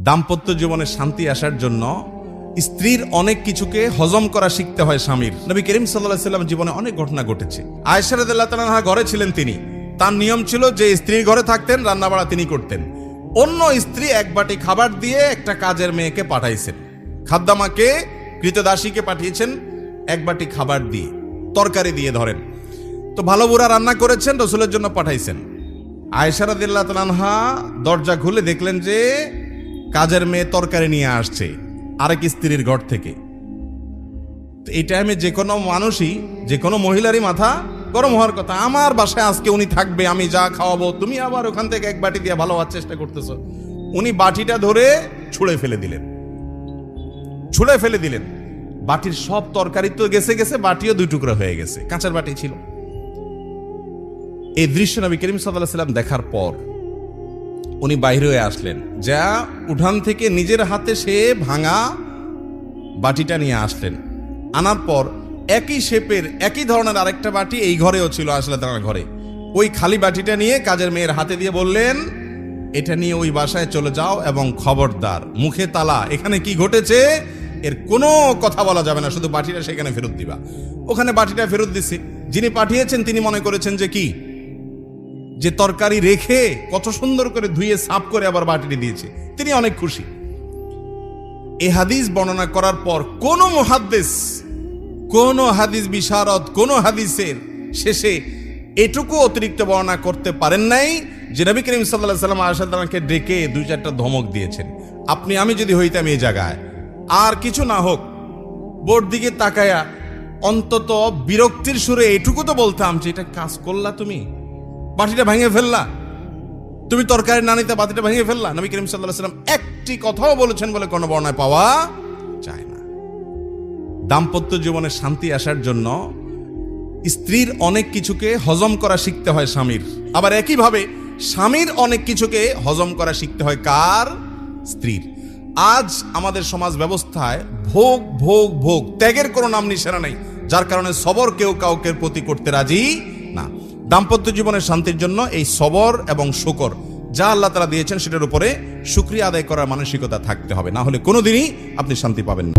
দাম্পত্য জীবনে শান্তি আসার জন্য স্ত্রীর অনেক কিছুকে হজম করা শিখতে হয় স্বামীর। নবী করিম সাল্লাল্লাহু আলাইহি ওয়াসাল্লাম জীবনে অনেক ঘটনা ঘটেছে। আয়েশা রাদিয়াল্লাহু তাআলা আনহা ঘরে ছিলেন, তিনি তার নিয়ম ছিল যে স্ত্রীর ঘরে থাকতেন, রান্না বাড়া তিনি করতেন। অন্য স্ত্রী এক বাটি খাবার দিয়ে একটা কাজের মেয়েকে পাঠাইছেন, খাদ্দামাকে কৃতদাসীকে পাঠিয়েছেন এক বাটি খাবার দিয়ে, তরকারি দিয়ে ধরেন। তো ভালো বুড়া রান্না করেছেন, রসুলের জন্য পাঠাইছেন। আয়েশা রাদিয়াল্লাহু তাআলা আনহা দরজা খুলে দেখলেন যে কাজের মেয়ে তরকারি নিয়ে আসছে আরেক স্ত্রীর ঘর থেকে। তো এই টাইমে যে কোনো মানুষই, যে কোনো মহিলারই মাথা গরম হওয়ার কথা, আমার বাসায় আজকে উনি থাকবে, আমি যা খাওয়াবো, তুমি আবার ওখান থেকে এক বাটি দিয়ে ভালো হওয়ার চেষ্টা করতেছো। উনি বাটিটা ধরে ছুঁড়ে ফেলে দিলেন। বাটির সব তরকারি তো গেছে, বাটিও দুই টুকরা হয়ে গেছে, কাঁচার বাটি ছিল। এই দৃশ্য নবী করিম সাল্লাল্লাহু আলাইহি ওয়াসাল্লাম দেখার পর উনি বাইরে হয়ে আসলেন, যা উঠান থেকে নিজের হাতে সে ভাঙা বাটিটা নিয়ে আসলেন। আনার পর একই শেপের একই ধরনের আরেকটা বাটি এই ঘরেও ছিল, আসলে তার ঘরে। ওই খালি বাটিটা নিয়ে কাজের মেয়ের হাতে দিয়ে বললেন, এটা নিয়ে ওই বাসায় চলে যাও এবং খবরদার মুখে তালা, এখানে কি ঘটেছে এর কোনো কথা বলা যাবে না, শুধু বাটিটা সেখানে ফেরত দিবা। ওখানে বাটিটা ফেরত দিছে। যিনি পাঠিয়েছেন তিনি মনে করেছেন যে কি, যে তরকারি রেখে কত সুন্দর করে ধুয়ে সাফ করে আবার বাটিটি দিয়েছে, তিনি অনেক খুশি। এই হাদিস বর্ণনা করার পর কোন মুহাদ্দিস, কোন হাদিস বিশারদ, কোন হাদিসের শেষে এটুকু অতিরিক্ত বর্ণনা করতে পারেন নাই যে নবী করিম সাল্লাল্লাহু আলাইহি ওয়াসাল্লাম আয়েশা রাদিয়াল্লাহু আনহাকে ডেকে দুই চারটা ধমক দিয়েছেন। আপনি আমি যদি হইতাম এই জায়গায়, আর কিছু না হোক বোর দিকে তাকায়া অন্তত বিরক্তির সুরে এটুকু তো বলতাম যে এটা কাজ করলা, তুমি বাটিটা ভেঙে ফেললা, তুমি তরকারি না নিতে বাটিটা ভেঙে ফেললা। নবী করিম সাল্লাল্লাহু আলাইহি ওয়াসাল্লাম একটি কথাও বলেছেন বলে কোনো বর্ণনায় পাওয়া যায় না। দাম্পত্য জীবনে শান্তি আসার জন্য স্ত্রীর অনেক কিছুকে হজম করা শিখতে হয় স্বামীর, আবার একইভাবে স্বামীর অনেক কিছুকে হজম করা শিখতে হয় কার? স্ত্রীর। আজ আমাদের সমাজ ব্যবস্থায় ভোগ ভোগ ভোগ, ত্যাগের কোনো নাম নিশানা নেই, যার কারণে সবর কেউ কাউকে প্রতি করতে রাজি না। দাম্পত্য জীবনের শান্তির জন্য এই সবর এবং শুকর যা আল্লাহ তাআলা দিয়েছেন সেটার উপরে শুকরিয়া আদায় করার মানসিকতা থাকতে হবে, না হলে কোনোদিনই আপনি শান্তি পাবেন না।